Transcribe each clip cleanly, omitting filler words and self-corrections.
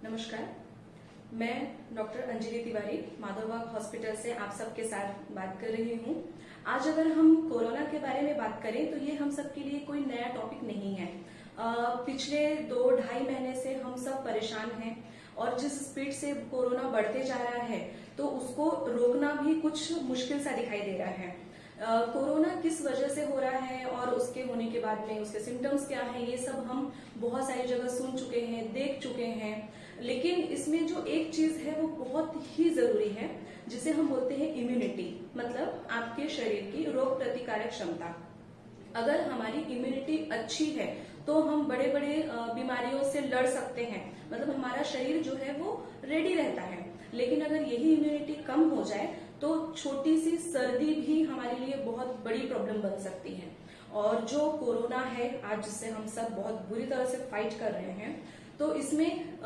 नमस्कार, मैं doctor Anjali Tiwari Madhavbaug hospital से आप सबके साथ बात कर रही हूँ। आज अगर हम कोरोना के बारे में बात करें तो ये हम सबके लिए कोई नया टॉपिक नहीं है। पिछले 2-2.5 महीने से हम सब परेशान हैं और जिस स्पीड से कोरोना बढ़ते जा रहा है तो उसको रोकना भी कुछ मुश्किल सा दिखाई दे रहा है। कोरोना किस वजह से हो रहा है और उसके होने के बाद में उसके सिम्टम्स क्या हैं, ये सब हम बहुत सारी जगह सुन चुके हैं, देख चुके हैं। लेकिन इसमें जो एक चीज है वो बहुत ही जरूरी है, जिसे हम बोलते हैं इम्यूनिटी, मतलब आपके शरीर की रोग प्रतिकारक क्षमता। अगर हमारी इम्यूनिटी अच्छी है तो हम बड़े बड़े बीमारियों से लड़ सकते हैं, मतलब हमारा शरीर जो है वो रेडी रहता है। लेकिन अगर यही इम्यूनिटी कम हो जाए तो छोटी सी सर्दी भी हमारे लिए बहुत बड़ी प्रॉब्लम बन सकती है। और जो कोरोना है आज, जिससे हम सब बहुत बुरी तरह से फाइट कर रहे हैं, तो इसमें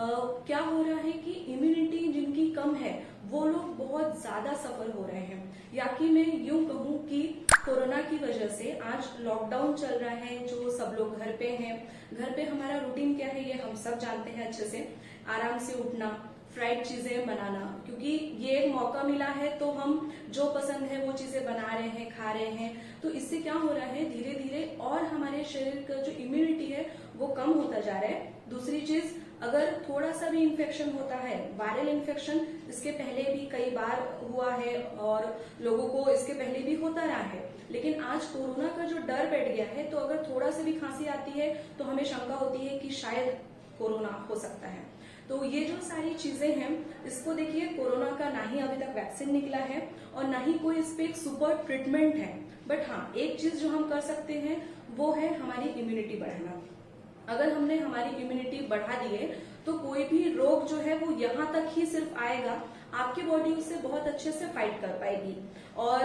क्या हो रहा है कि इम्यूनिटी जिनकी कम है वो लोग बहुत ज्यादा सफर हो रहे हैं। या कि मैं यूं कहूं कि कोरोना की वजह से आज लॉकडाउन चल रहा है, जो सब लोग घर पे हैं। घर पे हमारा रूटीन क्या है ये हम सब जानते हैं अच्छे से। आराम से उठना, फ्राइड चीजें बनाना, क्योंकि ये एक मौका मिला है तो हम जो पसंद है वो चीजें बना रहे हैं, खा रहे हैं। तो इससे क्या हो रहा है, धीरे धीरे और हमारे शरीर का जो इम्यूनिटी है वो कम होता जा रहा है। दूसरी चीज, अगर थोड़ा सा भी इन्फेक्शन होता है, वायरल इन्फेक्शन इसके पहले भी कई बार हुआ है और लोगों को इसके पहले भी होता रहा है, लेकिन आज कोरोना का जो डर बैठ गया है, तो अगर थोड़ा सा भी खांसी आती है तो हमें शंका होती है कि शायद कोरोना हो सकता है। तो ये जो सारी चीजें हैं, इसको देखिए, कोरोना का ना ही अभी तक वैक्सीन निकला है और ना ही कोई इस पे एक सुपर ट्रीटमेंट है। बट हाँ, एक चीज जो हम कर सकते हैं वो है हमारी इम्यूनिटी बढ़ाना। अगर हमने हमारी इम्यूनिटी बढ़ा दी है तो कोई भी रोग जो है वो यहाँ तक ही सिर्फ आएगा, आपकी बॉडी उससे बहुत अच्छे से फाइट कर पाएगी। और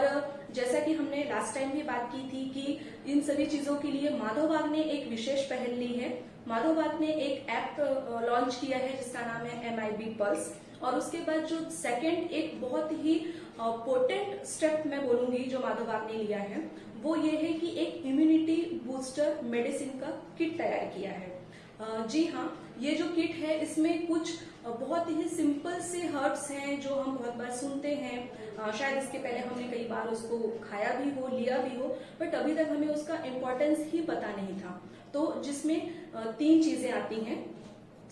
जैसा कि हमने लास्ट टाइम भी बात की थी कि इन सभी चीजों के लिए माधवबाग ने एक विशेष पहल ली है। माधवबाग ने एक ऐप लॉन्च किया है जिसका नाम है MIB पल्स। और उसके बाद जो सेकंड एक बहुत ही पोटेंट स्टेप मैं बोलूंगी जो माधवबाग ने लिया है, वो ये है कि एक इम्यूनिटी बूस्टर मेडिसिन का किट तैयार किया है। जी हाँ, ये जो किट है इसमें कुछ बहुत ही सिंपल से हर्ब्स हैं जो हम बहुत बार सुनते हैं। शायद इसके पहले हमने कई बार उसको खाया भी हो, लिया भी हो, बट अभी तक हमें उसका इम्पोर्टेंस ही पता नहीं था। तो जिसमें 3 चीजें आती हैं।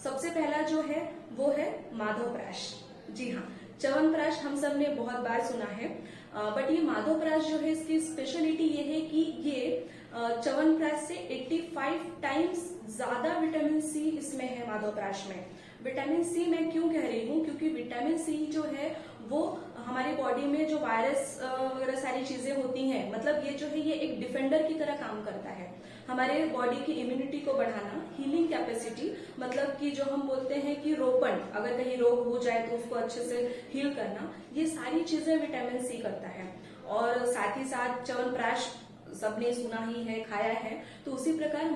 सबसे पहला जो है वो है माधवप्राश। जी हाँ, च्यवनप्राश हम सब ने बहुत बार सुना है, बट ये माधवप्राश जो है इसकी स्पेशलिटी ये है कि ये च्यवनप्राश से 85 टाइम्स ज्यादा विटामिन सी इसमें है माधवप्राश में। विटामिन सी मैं क्यों कह रही हूँ, क्योंकि विटामिन सी जो है वो हमारी बॉडी में जो वायरस वगैरह सारी चीजें होती हैं, मतलब ये जो है ये एक डिफेंडर की तरह काम करता है। हमारे बॉडी की इम्यूनिटी को बढ़ाना, हीलिंग कैपेसिटी, मतलब कि जो हम बोलते हैं कि रोपण, अगर कहीं रोग हो जाए तो उसको अच्छे से हील करना, ये सारी चीजें विटामिन सी करता है। और साथ ही साथ च्यवनप्राश सबने सुना ही है, खाया है। तो उसी प्रकार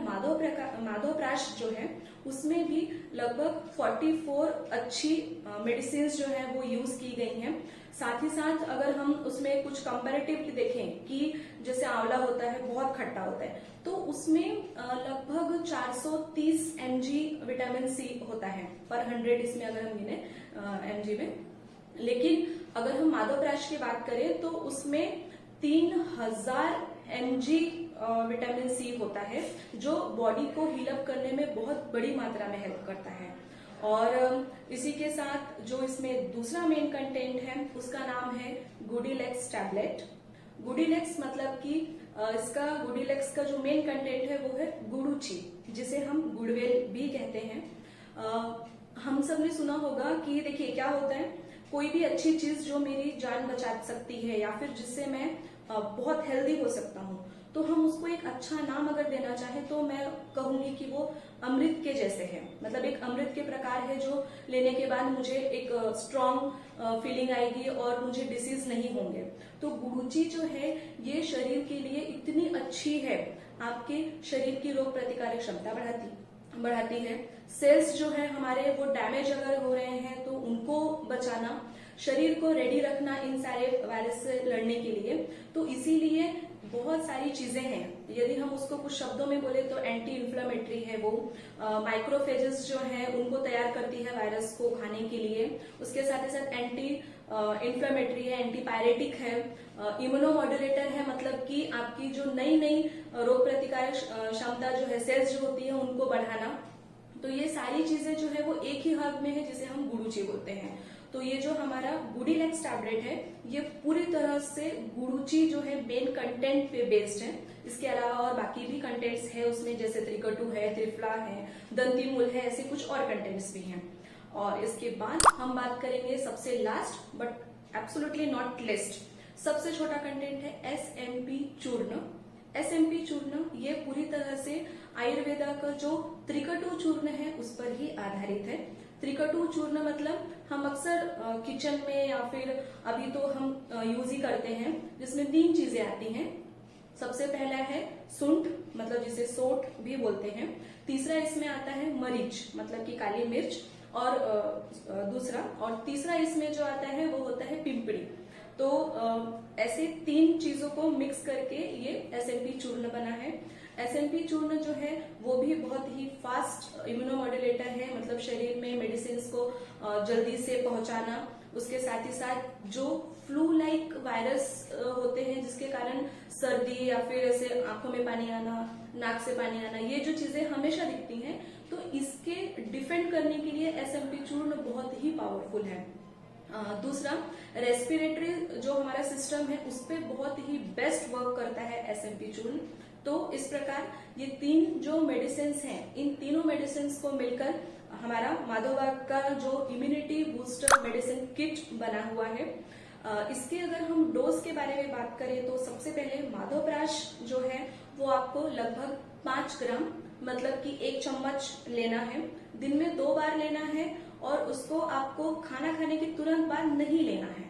माधवप्राश जो है उसमें भी लगभग 44 अच्छी मेडिसिन जो है वो यूज की गई हैं। साथ ही साथ अगर हम उसमें कुछ कंपैरेटिवली देखें कि जैसे आंवला होता है बहुत खट्टा होता है, तो उसमें लगभग 430 mg विटामिन सी होता है पर 100, इसमें अगर हम गिने mg में। लेकिन अगर हम माधवप्राश की बात करें तो उसमें 3000 mg विटामिन सी होता है, जो बॉडी को हीलअप करने में बहुत बड़ी मात्रा में हेल्प करता है। और इसी के साथ जो इसमें दूसरा मेन कंटेंट है उसका नाम है गुडीलेक्स टैबलेट। गुडीलेक्स मतलब कि इसका गुडीलेक्स का जो मेन कंटेंट है वो है गुडुचि, जिसे हम गुड़वेल भी कहते हैं। हम सब ने सुना होगा कि देखिए क्या होता है, कोई भी अच्छी चीज जो मेरी जान बचा सकती है या फिर जिससे मैं बहुत हेल्दी हो सकता हूँ, तो हम उसको एक अच्छा नाम अगर देना चाहें तो मैं कहूंगी कि वो अमृत के जैसे है। मतलब एक अमृत के प्रकार है जो लेने के बाद मुझे एक स्ट्रॉन्ग फीलिंग आएगी और मुझे डिसीज नहीं होंगे। तो गुडुचि जो है ये शरीर के लिए इतनी अच्छी है, आपके शरीर की रोग प्रतिकारक क्षमता बढ़ाती है। सेल्स जो है हमारे वो डैमेज अगर हो रहे हैं तो उनको बचाना, शरीर को रेडी रखना इन सारे वायरस से लड़ने के लिए। तो इसीलिए बहुत सारी चीजें हैं, यदि हम उसको कुछ शब्दों में बोले तो एंटी इन्फ्लेमेटरी है वो, माइक्रोफेजेस जो है उनको तैयार करती है वायरस को खाने के लिए। उसके साथ ही साथ एंटी इन्फ्लेमेटरी है, एंटीपायरेटिक है, इम्यूनोमॉड्यूलेटर है, मतलब कि आपकी जो नई नई रोग प्रतिकारक क्षमता जो है, सेल्स जो होती है उनको बढ़ाना। तो ये सारी चीजें जो है वो एक ही हर्ब में है जिसे हम गुडुचि बोलते हैं। तो ये जो हमारा गुडीलेक्स टैबलेट है ये पूरी तरह से गुडुचि जो है मेन कंटेंट पे बेस्ड है। इसके अलावा और बाकी भी कंटेंट्स है उसमें, जैसे त्रिकटु है, त्रिफला है, दंतीमूल है, ऐसे कुछ और कंटेंट्स भी हैं। और इसके बाद हम बात करेंगे सबसे last but absolutely not list, सबसे छोटा कंटेंट है SMP चूर्ण। SMP चूर्ण ये पूरी तरह से आयुर्वेदा का जो त्रिकटु चूर्ण है उस पर ही आधारित है। त्रिकटु चूर्ण मतलब हम अक्सर किचन में या फिर अभी तो हम यूज ही करते हैं, जिसमें 3 चीजें आती हैं। सबसे पहला है सुंठ, मतलब जिसे सोठ भी बोलते हैं। तीसरा इसमें आता है मरीच, मतलब कि काली मिर्च, और तीसरा इसमें जो आता है वो होता है पिंपड़ी। तो ऐसे 3 चीजों को मिक्स करके ये SMP चूर्ण बना है। SMP चूर्ण जो है वो भी बहुत ही फास्ट इम्यूनोमॉड्यूलेटर है, मतलब शरीर में मेडिसिन को जल्दी से पहुंचाना। उसके साथ ही साथ जो फ्लू लाइक वायरस होते हैं जिसके कारण सर्दी या फिर ऐसे आंखों में पानी आना, नाक से पानी आना, ये जो चीजें हमेशा दिखती हैं, तो इसके डिफेंड करने के लिए SMP चूर्ण बहुत ही पावरफुल है। दूसरा, रेस्पिरेटरी जो हमारा सिस्टम है उस पर बहुत ही बेस्ट वर्क करता है SMP चूर्ण। तो इस प्रकार ये 3 जो मेडिसिन हैं, इन तीनों मेडिसिन को मिलकर हमारा माधवबाग का जो इम्यूनिटी बूस्टर मेडिसिन किट बना हुआ है। इसके अगर हम डोज के बारे में बात करें तो सबसे पहले माधवप्राश जो है वो आपको लगभग 5 ग्राम, मतलब कि 1 चम्मच लेना है। दिन में 2 बार लेना है और उसको आपको खाना खाने के तुरंत बाद नहीं लेना है,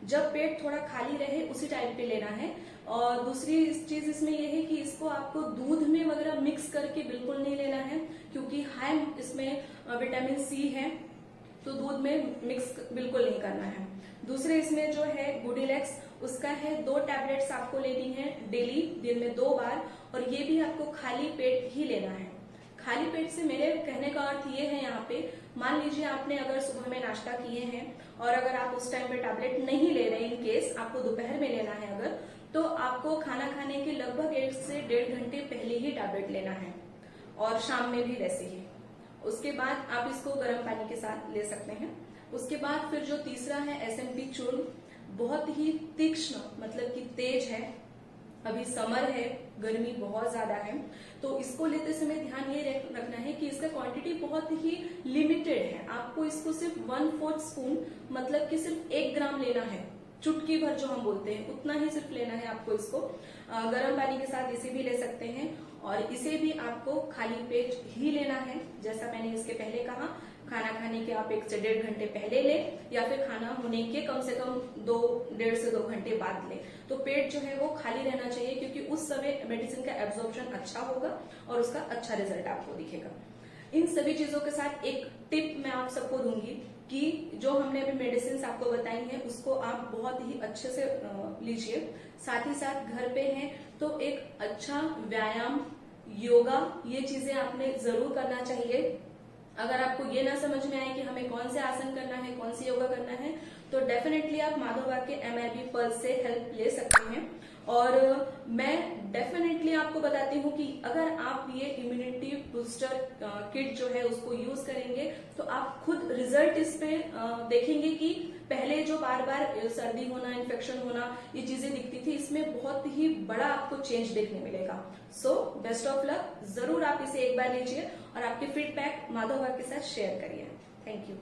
जब पेट थोड़ा खाली रहे उसी टाइम पे लेना है। और दूसरी चीज इसमें यह है कि इसको आपको दूध में वगैरह मिक्स करके बिल्कुल नहीं लेना है, क्योंकि हाई इसमें विटामिन C है, तो दूध में मिक्स बिल्कुल नहीं करना है। दूसरे इसमें जो है गुडीलेक्स, उसका है 2 टैबलेट्स आपको लेनी है डेली, दिन में 2 बार, और ये भी आपको खाली पेट ही लेना है। खाली पेट से मेरे कहने का अर्थ ये है, यहाँ पे मान लीजिए आपने अगर सुबह में नाश्ता किए हैं और अगर आप उस टाइम पे टैबलेट नहीं ले रहे, इन केस आपको दोपहर में लेना है अगर, तो आपको खाना खाने के लगभग 1 से 1.5 घंटे पहले ही टैबलेट लेना है, और शाम में भी वैसे ही। उसके बाद आप इसको गर्म पानी के साथ ले सकते हैं। उसके बाद फिर जो तीसरा है SMP चूर्ण, बहुत ही तीक्ष्ण, मतलब कि तेज है। अभी समर है, गर्मी बहुत ज्यादा है, तो इसको लेते समय ध्यान ये रखना है कि इसका क्वांटिटी बहुत ही लिमिटेड है। आपको इसको सिर्फ 1/4 स्पून, मतलब कि सिर्फ 1 ग्राम लेना है, चुटकी भर जो हम बोलते हैं उतना ही सिर्फ लेना है आपको इसको। गर्म पानी के साथ इसे भी ले सकते हैं, और इसे भी आपको खाली पेट ही लेना है। जैसा मैंने इसके पहले कहा, खाना खाने के आप 1 से 1.5 घंटे पहले लें, या फिर खाना होने के कम से कम 1.5 से 2 घंटे बाद लें। तो पेट जो है वो खाली रहना चाहिए, क्योंकि उस समय मेडिसिन का एब्जॉर्प्शन अच्छा होगा और उसका अच्छा रिजल्ट आपको दिखेगा। इन सभी चीजों के साथ एक टिप मैं आप सबको दूंगी कि जो हमने अभी मेडिसिन आपको बताई हैं उसको आप बहुत ही अच्छे से लीजिए। साथ ही साथ घर पे हैं तो एक अच्छा व्यायाम, योगा, ये चीजें आपने जरूर करना चाहिए। अगर आपको ये ना समझ में आए कि हमें कौन से आसन करना है, कौन सी योगा करना है, तो डेफिनेटली आप माधवबाग के MIB पल्स से हेल्प ले सकते हैं। और मैं डेफिनेटली आपको बताती हूँ कि अगर आप ये इम्यूनिटी बूस्टर किट जो है उसको यूज करेंगे तो आप खुद रिजल्ट इस पे देखेंगे कि पहले जो बार बार सर्दी होना, इन्फेक्शन होना, ये चीजें दिखती थी, इसमें बहुत ही बड़ा आपको चेंज देखने मिलेगा। सो बेस्ट ऑफ लक, जरूर आप इसे एक बार लीजिए और आपके फीडबैक माधवबाग के साथ शेयर करिए। Thank you.